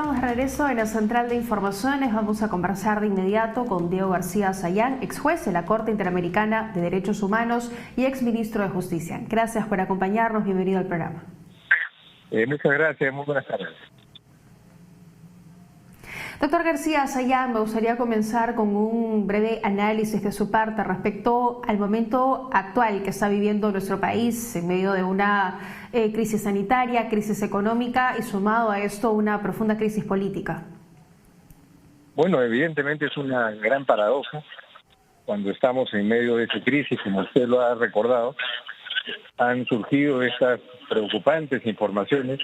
Estamos de regreso en la Central de Informaciones. Vamos a conversar de inmediato con Diego García Sayán, ex juez de la Corte Interamericana de Derechos Humanos y ex ministro de Justicia. Gracias por acompañarnos. Bienvenido al programa. Muchas gracias. Muy buenas tardes. Doctor García Sayán, me gustaría comenzar con un breve análisis de su parte respecto al momento actual que está viviendo nuestro país en medio de una crisis sanitaria, crisis económica y sumado a esto una profunda crisis política. Bueno, evidentemente es una gran paradoja cuando estamos en medio de esa crisis, como usted lo ha recordado. Han surgido estas preocupantes informaciones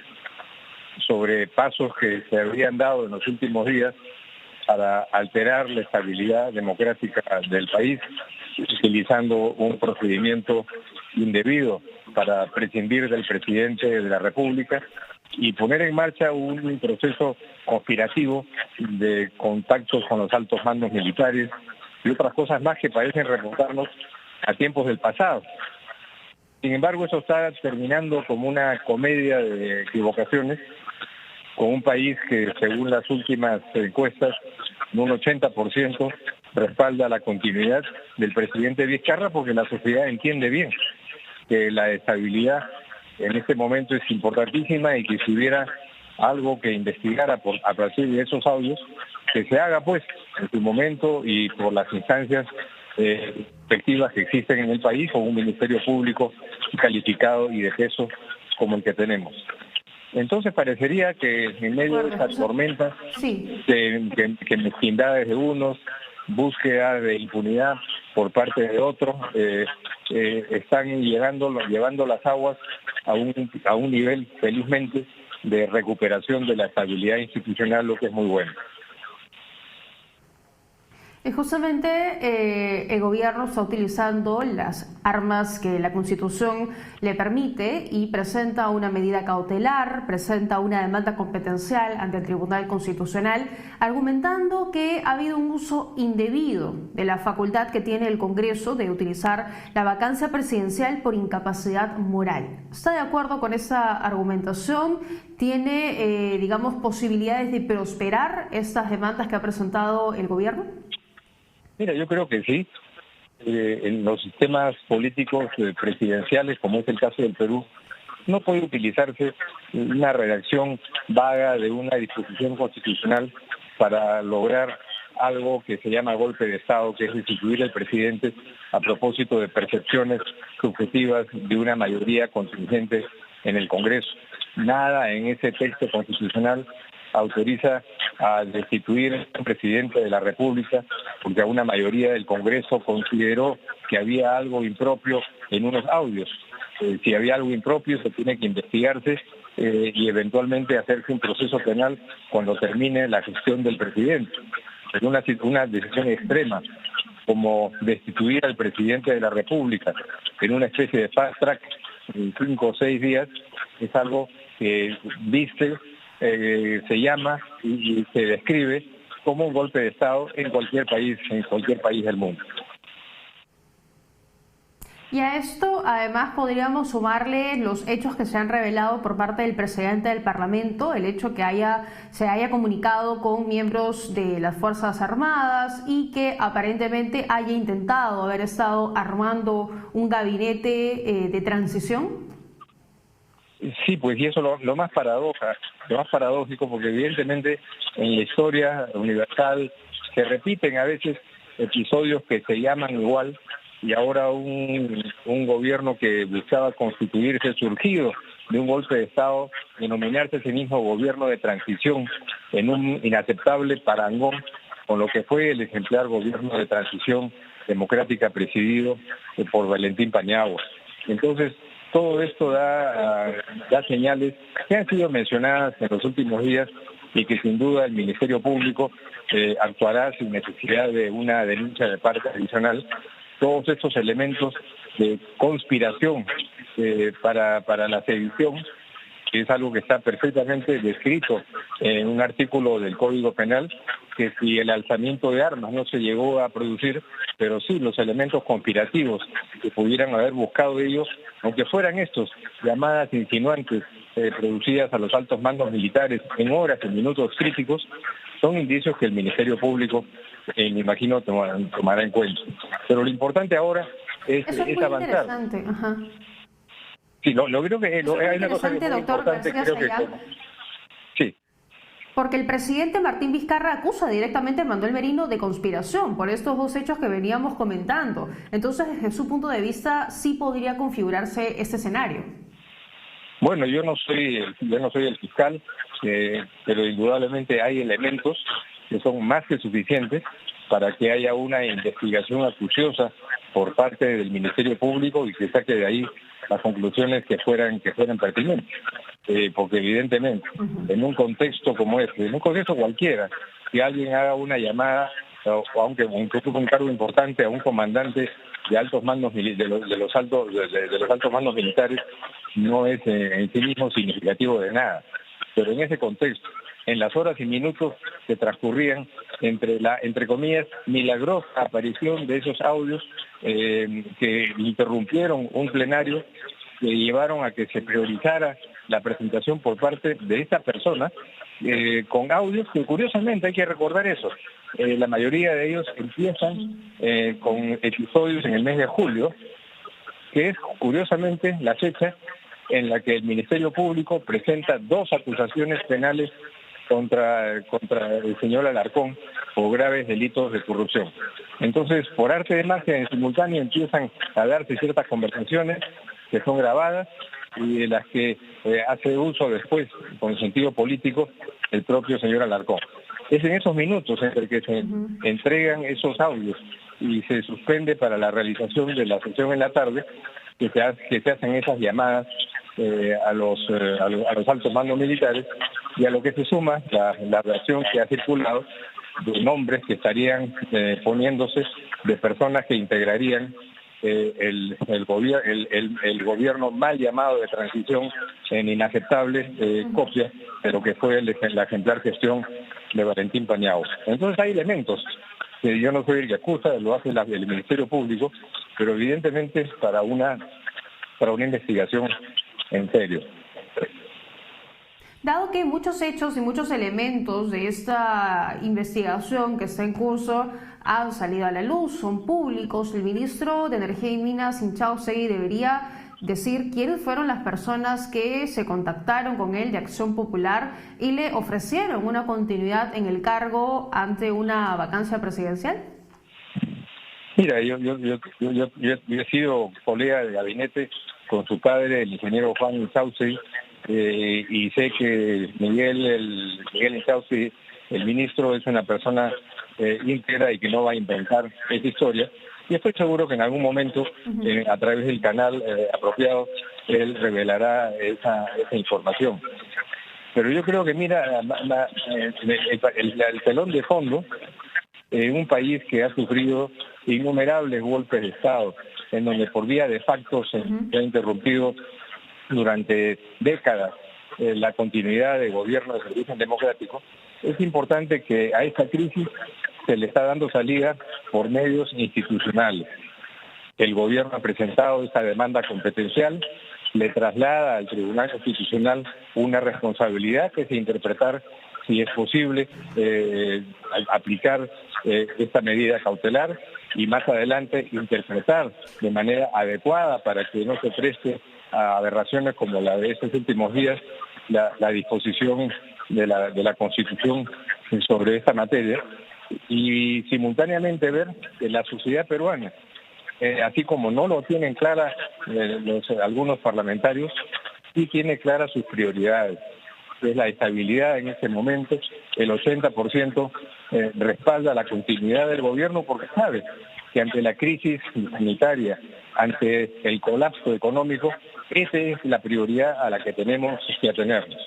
sobre pasos que se habrían dado en los últimos días para alterar la estabilidad democrática del país, utilizando un procedimiento indebido para prescindir del presidente de la República y poner en marcha un proceso conspirativo de contactos con los altos mandos militares y otras cosas más que parecen remontarnos a tiempos del pasado. Sin embargo, eso está terminando como una comedia de equivocaciones, con un país que, según las últimas encuestas, un 80% respalda la continuidad del presidente Vizcarra, porque la sociedad entiende bien que la estabilidad en este momento es importantísima y que si hubiera algo que investigara a partir de esos audios, que se haga pues en su momento y por las instancias respectivas que existen en el país, con un ministerio público calificado y de peso como el que tenemos. Entonces parecería que en medio de estas tormentas, que mezquindades de unos, búsqueda de impunidad por parte de otros, están llevando las aguas a un nivel, felizmente, de recuperación de la estabilidad institucional, lo que es muy bueno. Justamente el gobierno está utilizando las armas que la Constitución le permite y presenta una medida cautelar, presenta una demanda competencial ante el Tribunal Constitucional, argumentando que ha habido un uso indebido de la facultad que tiene el Congreso de utilizar la vacancia presidencial por incapacidad moral. ¿Está de acuerdo con esa argumentación? ¿Tiene, posibilidades de prosperar estas demandas que ha presentado el gobierno? Mira, yo creo que sí. En los sistemas políticos presidenciales, como es el caso del Perú, no puede utilizarse una redacción vaga de una disposición constitucional para lograr algo que se llama golpe de Estado, que es destituir al presidente a propósito de percepciones subjetivas de una mayoría contingente en el Congreso. Nada en ese texto constitucional autoriza a destituir al presidente de la República porque a una mayoría del Congreso consideró que había algo impropio en unos audios. Si había algo impropio, se tiene que investigarse y eventualmente hacerse un proceso penal cuando termine la gestión del presidente. Pero una decisión extrema como destituir al presidente de la República en una especie de fast track en 5 o 6 días es algo que se llama y se describe como un golpe de Estado en cualquier país del mundo. Y a esto, además, podríamos sumarle los hechos que se han revelado por parte del presidente del Parlamento, el hecho que se haya comunicado con miembros de las Fuerzas Armadas y que aparentemente haya intentado haber estado armando un gabinete de transición. Sí, pues y eso lo más paradójico, porque evidentemente en la historia universal se repiten a veces episodios que se llaman igual, y ahora un gobierno que buscaba constituirse surgido de un golpe de Estado, denominarse a sí mismo gobierno de transición, en un inaceptable parangón con lo que fue el ejemplar gobierno de transición democrática presidido por Valentín Paniagua. Entonces, todo esto da señales que han sido mencionadas en los últimos días y que sin duda el Ministerio Público actuará sin necesidad de una denuncia de parte adicional. Todos estos elementos de conspiración para la sedición, que es algo que está perfectamente descrito en un artículo del Código Penal, que si el alzamiento de armas no se llegó a producir, pero sí los elementos conspirativos que pudieran haber buscado ellos, aunque fueran estos, llamadas insinuantes producidas a los altos mandos militares en horas, en minutos críticos, son indicios que el Ministerio Público, me imagino, tomará en cuenta. Pero lo importante ahora es avanzar. Interesante. Ajá. Sí, lo creo que hay una cosa muy doctor importante, García creo que Sayán, sí. porque el presidente Martín Vizcarra acusa directamente a Manuel Merino de conspiración por estos dos hechos que veníamos comentando. Entonces, desde su punto de vista, sí podría configurarse este escenario. Bueno, yo no soy el fiscal, pero indudablemente hay elementos que son más que suficientes para que haya una investigación acuciosa por parte del Ministerio Público y que saque de ahí las conclusiones que fueran pertinentes. Porque evidentemente, en un contexto como este, en un contexto cualquiera, si alguien haga una llamada, o aunque incluso un cargo importante a un comandante de altos mandos de los altos mandos militares, no es en sí mismo significativo de nada. Pero en ese contexto, en las horas y minutos que transcurrían entre la, entre comillas, milagrosa aparición de esos audios que interrumpieron un plenario, que llevaron a que se priorizara la presentación por parte de esta persona, con audios que curiosamente hay que recordar eso. La mayoría de ellos empiezan con episodios en el mes de julio, que es curiosamente la fecha en la que el Ministerio Público presenta 2 acusaciones penales contra el señor Alarcón por graves delitos de corrupción. Entonces, por arte de magia, en simultáneo empiezan a darse ciertas conversaciones que son grabadas y de las que hace uso después, con sentido político, el propio señor Alarcón. Es en esos minutos entre que se entregan esos audios y se suspende para la realización de la sesión en la tarde que se hacen esas llamadas a los altos mandos militares, y a lo que se suma la versión que ha circulado de nombres que estarían poniéndose de personas que integrarían el gobierno mal llamado de transición en inaceptable copia de lo que fue la ejemplar gestión de Valentín Paniagua. Entonces hay elementos que yo no soy el que acusa, lo hace el Ministerio Público, pero evidentemente para una investigación en serio. Dado que muchos hechos y muchos elementos de esta investigación que está en curso han salido a la luz, son públicos, el ministro de Energía y Minas, Inchaustegui, debería decir quiénes fueron las personas que se contactaron con él de Acción Popular y le ofrecieron una continuidad en el cargo ante una vacancia presidencial. Mira, yo he sido colega de gabinete con su padre, el ingeniero Juan Inchaustegui, y sé que Miguel Inchaustegui, el ministro, es una persona íntegra y que no va a inventar esa historia. Y estoy seguro que en algún momento, a través del canal apropiado, él revelará esa información. Pero yo creo que, mira, el telón de fondo, en un país que ha sufrido innumerables golpes de Estado, en donde por vía de facto se ha interrumpido durante décadas la continuidad de gobierno de origen democrático, es importante que a esta crisis se le está dando salida por medios institucionales. El gobierno ha presentado esta demanda competencial, le traslada al Tribunal Constitucional una responsabilidad que es interpretar si es posible aplicar esta medida cautelar y más adelante interpretar de manera adecuada para que no se preste a aberraciones como la de estos últimos días la disposición de la Constitución sobre esta materia, y simultáneamente ver que la sociedad peruana, así como no lo tienen clara algunos parlamentarios, sí tiene claras sus prioridades. Es la estabilidad en este momento. El 80% respalda la continuidad del gobierno porque sabe que ante la crisis sanitaria, ante el colapso económico, esa es la prioridad a la que tenemos que atenernos.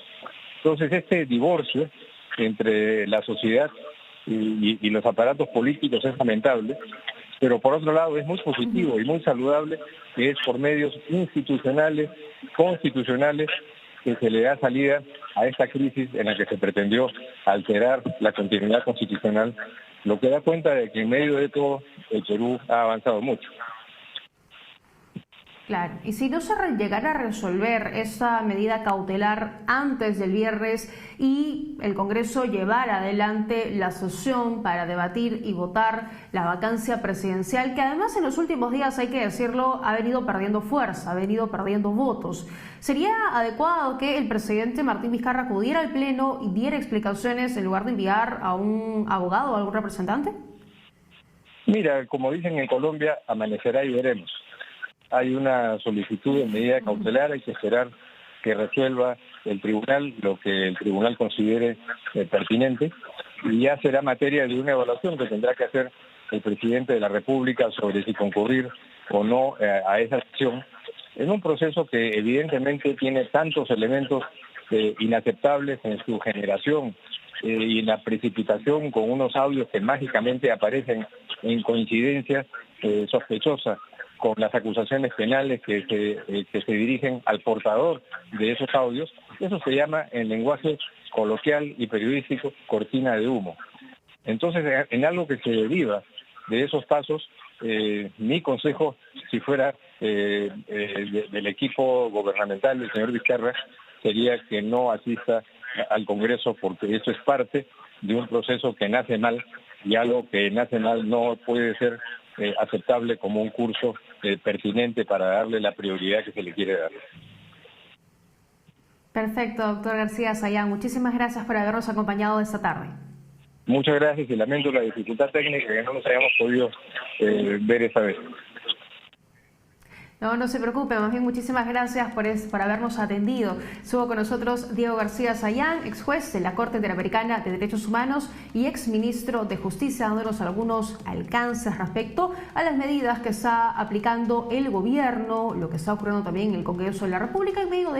Entonces, este divorcio entre la sociedad y los aparatos políticos es lamentable, pero por otro lado es muy positivo y muy saludable que es por medios institucionales, constitucionales, que se le da salida a esta crisis en la que se pretendió alterar la continuidad constitucional, lo que da cuenta de que en medio de todo el Perú ha avanzado mucho. Claro, y si no se llegara a resolver esa medida cautelar antes del viernes y el Congreso llevara adelante la sesión para debatir y votar la vacancia presidencial, que además en los últimos días, hay que decirlo, ha venido perdiendo fuerza, ha venido perdiendo votos, ¿sería adecuado que el presidente Martín Vizcarra acudiera al Pleno y diera explicaciones en lugar de enviar a un abogado o a algún representante? Mira, como dicen en Colombia, amanecerá y veremos. Hay una solicitud de medida cautelar, hay que esperar que resuelva el tribunal lo que el tribunal considere pertinente, y ya será materia de una evaluación que tendrá que hacer el presidente de la República sobre si concurrir o no a esa acción, en un proceso que evidentemente tiene tantos elementos inaceptables en su generación y en la precipitación, con unos audios que mágicamente aparecen en coincidencias sospechosas con las acusaciones penales que se dirigen al portador de esos audios. Eso se llama, en lenguaje coloquial y periodístico, cortina de humo. Entonces, en algo que se deriva de esos pasos, mi consejo, si fuera del equipo gubernamental del señor Vizcarra, sería que no asista al Congreso, porque eso es parte de un proceso que nace mal, y algo que nace mal no puede ser aceptable como un curso pertinente para darle la prioridad que se le quiere dar. Perfecto, doctor García Sayán. Muchísimas gracias por habernos acompañado esta tarde. Muchas gracias, y lamento la dificultad técnica que no nos hayamos podido ver esta vez. No se preocupe, más bien muchísimas gracias por habernos atendido. Estuvo con nosotros Diego García Sayán, ex juez de la Corte Interamericana de Derechos Humanos y ex ministro de Justicia, dándonos algunos alcances respecto a las medidas que está aplicando el gobierno, lo que está ocurriendo también en el Congreso de la República en medio de